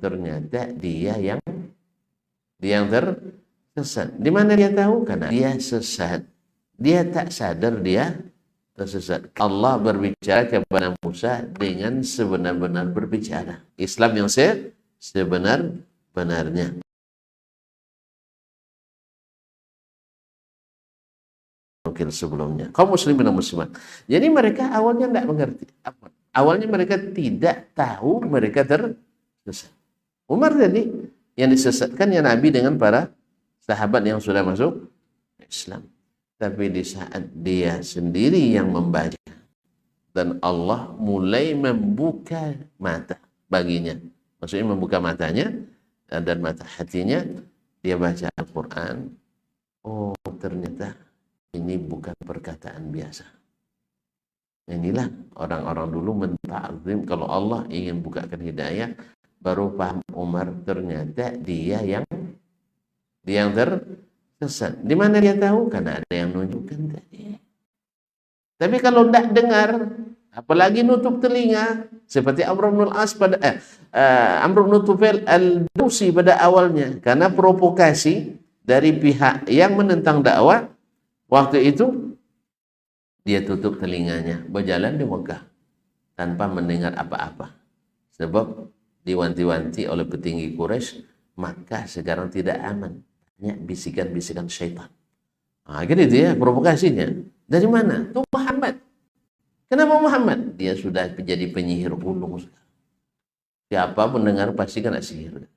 ternyata dia yang tersesat. Di mana dia tahu? Karena dia sesat. Dia tak sadar dia tersesat. Allah berbicara kepada Musa dengan sebenar-benar berbicara. Islam yang sebenar-benarnya. Mungkin sebelumnya. Kaum muslimin dan muslimat. Jadi mereka awalnya tidak mengerti. Awalnya mereka tidak tahu mereka tersesat. Umar tadi yang disesatkan ya Nabi dengan para sahabat yang sudah masuk Islam. Tapi di saat dia sendiri yang membaca dan Allah mulai membuka mata baginya, maksudnya membuka matanya dan mata hatinya, dia baca Al-Quran. Oh, ternyata ini bukan perkataan biasa. Inilah orang-orang dulu menta'zim kalau Allah ingin bukakan hidayah, baru paham Umar ternyata dia yang tersesat. Di mana dia tahu? Karena ada yang nunjukkan tadi. Tapi kalau tidak dengar, apalagi nutup telinga, seperti Amr bin al-As pada Amr bin Tufail al-Dausi pada awalnya, karena provokasi dari pihak yang menentang dakwah, waktu itu dia tutup telinganya, berjalan di Mekah tanpa mendengar apa-apa. Sebab diwanti-wanti oleh petinggi Quraisy, Makkah sekarang tidak aman. Bisikan-bisikan syaitan. Nah, gitu ya provokasinya. Dari mana? Tuh Muhammad. Kenapa Muhammad? Dia sudah menjadi penyihir ulung. Siapa mendengar pasti kena sihir.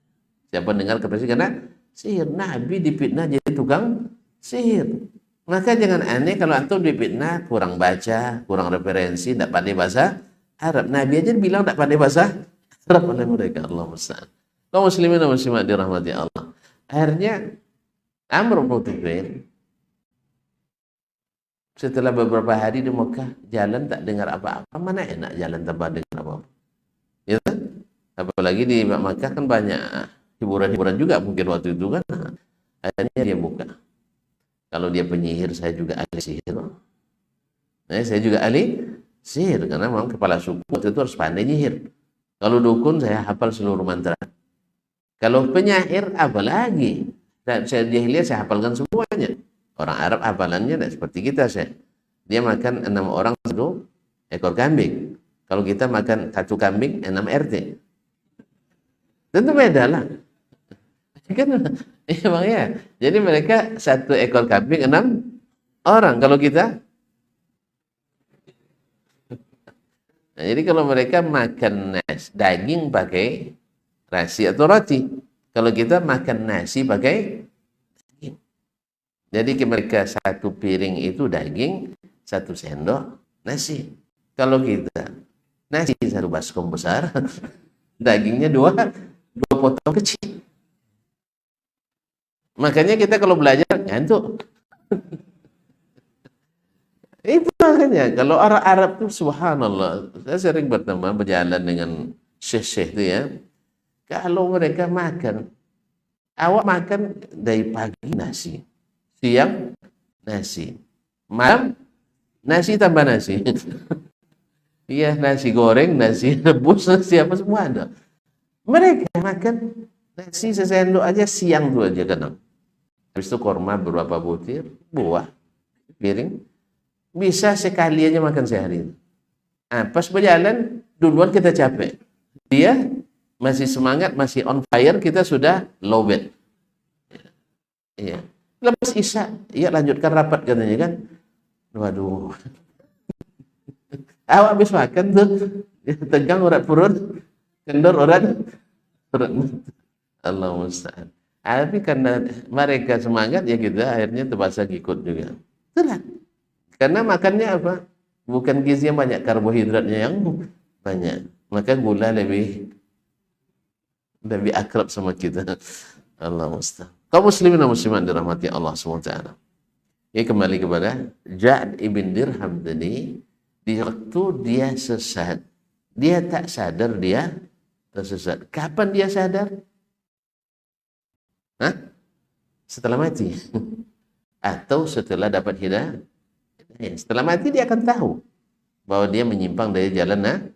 Siapa mendengar pasti kena sihir. Nabi dipitnah jadi tukang sihir. Maka jangan aneh kalau antum dipitnah kurang baca, kurang referensi, tidak pandai bahasa Arab. Nabi aja bilang tidak pandai bahasa Arab oleh mereka. Allah musta'an. Kaum muslimin dan muslimat dirahmati Allah. Akhirnya Amr bin Tufail setelah beberapa hari di Mekah jalan tak dengar apa-apa. Mana enak jalan tanpa dengar apa-apa, ya kan? Apalagi di Mekah kan banyak hiburan-hiburan juga mungkin waktu itu kan. Akhirnya dia buka. Kalau dia penyihir, saya juga ahli sihir. Saya juga ahli sihir karena memang kepala suku itu harus pandai nyihir. Kalau dukun saya hafal seluruh mantra. Kalau penyair apalagi? Saya jahiliyah saya hafalkan semuanya. Orang Arab hafalannya tidak seperti kita. Dia makan 6 orang 1 ekor kambing. Kalau kita makan 1 kambing 6 RT. Tentu beda lah. Kan iya bang ya. Jadi mereka 1 ekor kambing 6 orang. Kalau kita, nah, jadi kalau mereka makan daging pakai nasi atau roti. Kalau kita makan nasi pakai daging. Jadi mereka 1 piring itu daging, 1 sendok nasi. Kalau kita nasi 1 baskom besar, dagingnya 2 potong kecil. Makanya kita kalau belajar ngantuk. Itu makanya kalau orang Arab itu subhanallah, saya sering berteman berjalan dengan syekh-syekh itu ya. Kalau mereka makan, awak makan dari pagi nasi, siang nasi, malam nasi tambah nasi. Iya, nasi goreng, nasi rebus, nasi apa semua ada. Mereka makan nasi sesendok aja siang tuh aja kadang. Habis itu korma beberapa butir, buah, piring. Bisa sekali aja makan sehari. Nah, pas berjalan, duluan kita capek. Dia masih semangat, masih on fire, kita sudah low bed. Iya. Lepas isya, ya lanjutkan rapat katanya kan. Waduh. Awak habis makan tuh, tegang urat perut, kendor urat. Allah musta'an. Tapi karena mereka semangat, ya kita akhirnya terpaksa ikut juga. Itulah. Karena makannya apa? Bukan gizi yang banyak, karbohidratnya yang banyak. Maka gula lebih akrab sama kita. Allah musta'an. Kaum muslimin dan muslimat dirahmati Allah SWT. Ini kembali kepada Ja'd ibn Dirham tadi. Di waktu dia sesat, dia tak sadar dia tersesat. Kapan dia sadar? Hah? Setelah mati. Atau setelah dapat hidayah. Setelah mati dia akan tahu bahwa dia menyimpang dari jalan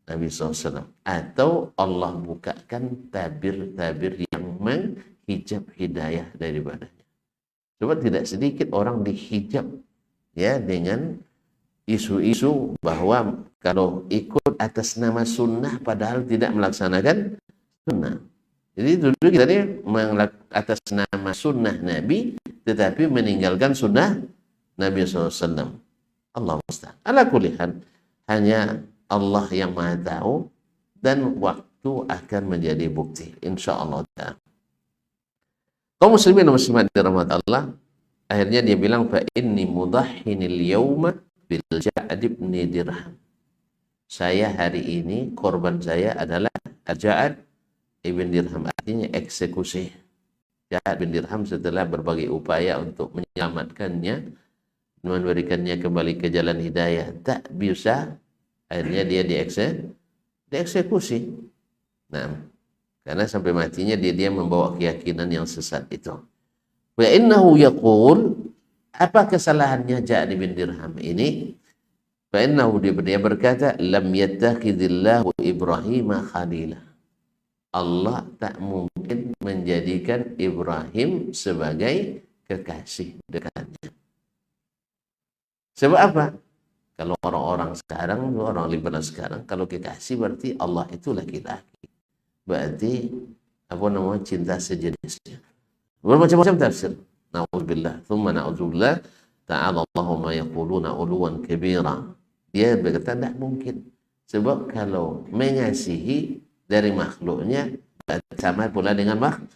Nabi SAW. Atau Allah bukakan tabir-tabir yang menghijab hidayah daripadanya. Coba tidak sedikit orang dihijab ya dengan isu-isu bahwa kalau ikut atas nama sunnah padahal tidak melaksanakan sunnah. Jadi dulu kita ini atas nama sunnah Nabi tetapi meninggalkan sunnah Nabi SAW. Allah musta'an. Ala kulihan, hanya Allah yang maha tahu dan waktu akan menjadi bukti insyaallah ta'ala. Kaum muslimin dan muslimat dirahmati Allah, akhirnya dia bilang fa inni mudahhinil yauma bil Ja'd ibn Dirham. Saya hari ini korban saya adalah Ja'd ibn Dirham, artinya eksekusi. Ja'd bin Dirham setelah berbagai upaya untuk menyelamatkannya, memberikannya kembali ke jalan hidayah, tak bisa. Akhirnya dia dieksekusi. Nah, karena sampai matinya dia membawa keyakinan yang sesat itu. Wa innahu yaqul, apa kesalahannya Ja'd bin Dirham ini? Fa innahu, dia berkata, lam yattakhidillahu Ibrahim khalila. Allah tak mungkin menjadikan Ibrahim sebagai kekasih dekatnya. Sebab apa? Kalau orang-orang sekarang, orang liberal sekarang, kalau kekasih berarti Allah itu laki-laki. Berarti apa namanya, cinta sejenisnya. Bermacam-macam tafsir. Na'udzubillah, thumma na'udzubillah, ta'ala Allahu ma yaquluna uluwan kabira. Dia berkata tidak mungkin. Sebab kalau mengasihi dari makhluknya sama pula dengan makhluk.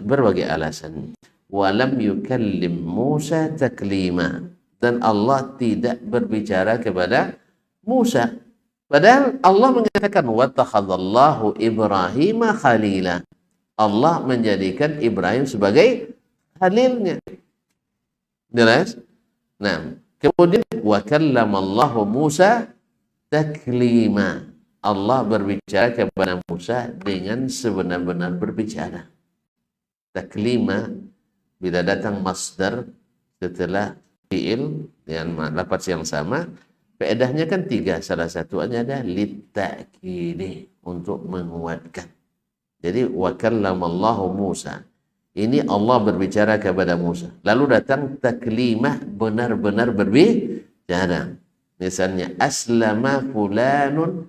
Berbagai alasan. Walam yukallim Musa taklima. Dan Allah tidak berbicara kepada Musa. Padahal Allah mengatakan wattakhadallahu Ibrahim khalila. Allah menjadikan Ibrahim sebagai khalilnya. Jelas? Nah, kemudian wa kallamallahu Musa taklima. Allah berbicara kepada Musa dengan sebenar-benar berbicara. Taklima bila datang masdar setelah fi'il dengan lafaz yang sama, faedahnya kan tiga. Salah satunya ada litta'kidi, untuk menguatkan. Jadi wa kallamallahu Musa. Ini Allah berbicara kepada Musa. Lalu datang taklimah, benar-benar berbicara. Misalnya aslama fulanun,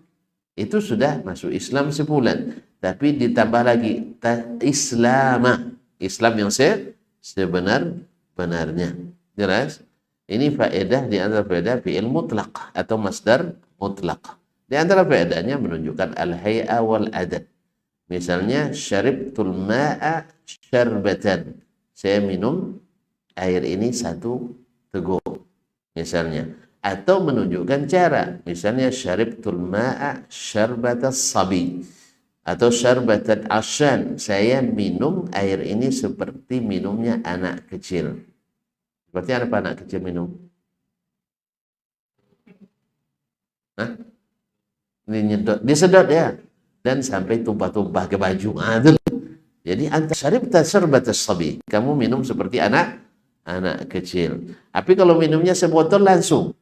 itu sudah masuk Islam sebulan. Tapi ditambah lagi islama, Islam yang sebenar-benarnya. Jelas? Ini faedah di antara faedah fi'il mutlaq atau masdar mutlaq. Di antara faedahnya menunjukkan al-hay'a wal adad. Misalnya syaribtul ma'a syarbatan. Saya minum air ini satu teguk. Misalnya. Atau menunjukkan cara. Misalnya syaribtul ma'a syarbatas sabi. Atau syarbatan asyan. Saya minum air ini seperti minumnya anak kecil. Berarti apa anak kecil minum? Hah? Ini nyedot, disedot ya. Dan sampai tumpah-tumpah ke baju. Jadi antara syaribta syarbatas sabi. Kamu minum seperti anak kecil. Tapi kalau minumnya sebotol langsung.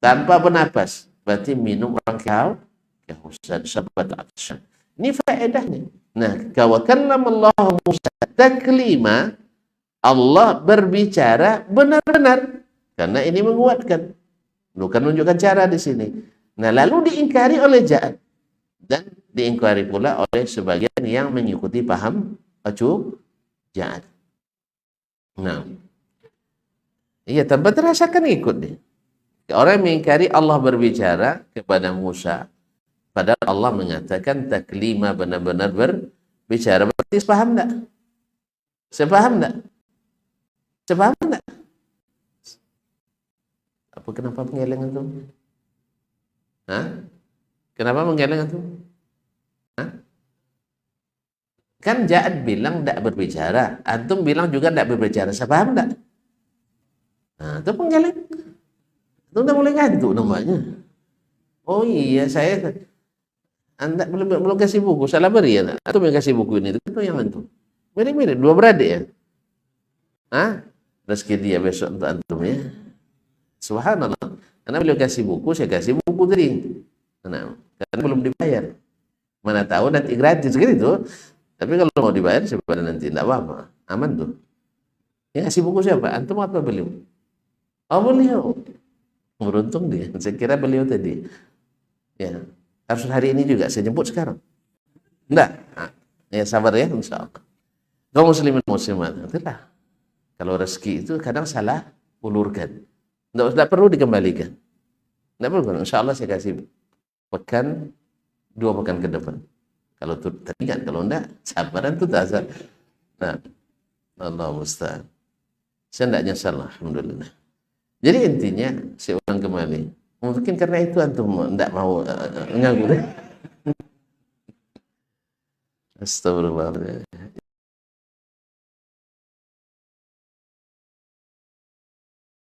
Tanpa bernapas. Berarti minum orang kehausan. Syarbat aksyan. Ini faedahnya. Nah, kawakallamullahu Musa taklima. Allah berbicara benar-benar karena ini menguatkan, bukan menunjukkan cara di sini. Nah, lalu diingkari oleh Ja'd dan diingkari pula oleh sebagian yang mengikuti paham Ja'd. Nah, iya, tanpa terasa kan ikut deh. Orang yang mengingkari Allah berbicara kepada Musa, padahal Allah mengatakan taklima, benar-benar berbicara. Berarti sepaham enggak? Sepaham enggak? Sepaham enggak? Apa, kenapa mengeleng itu? Hah? Kenapa mengeleng itu? Hah? Kan Ja'd bilang tidak berbicara, antum bilang juga tidak berbicara. Sepaham enggak? Nah, itu mengeleng. Itu udah mulai ngantuk namanya. Oh iya, saya Anda belum kasih buku, salah beri ya. Antum yang kasih buku ini, itu yang antum. Mirip-mirip, dua beradik ya. Hah? Rezeki dia besok untuk antum ya. Subhanallah. Karena beliau kasih buku, saya kasih buku tadi. Nah, karena belum dibayar. Mana tahu nanti gratis gitu. Tapi kalau mau dibayar sebenarnya nanti tidak apa-apa, aman tuh. Yang ngasih buku siapa? Antum atau beliau? Oh beliau. Beruntung dia. Saya kira beliau tadi. Ya, harus hari ini juga saya jemput sekarang. Enggak. Nah, ya sabar ya, insya Allah. Kaum muslimin muslimat, itulah. Kalau rezeki itu kadang salah ulurkan. Tidak perlu dikembalikan. Tidak perlu. Insya Allah saya kasih pekan, 2 pekan ke depan. Kalau itu teringat, kalau enggak, sabaran itu tak asal. Nah, Allah musta'an. Saya tidak nyesal, alhamdulillah. Jadi intinya, saya ulang kembali. Mungkin karena itu antum tidak mau nganggur. Astagfirullah.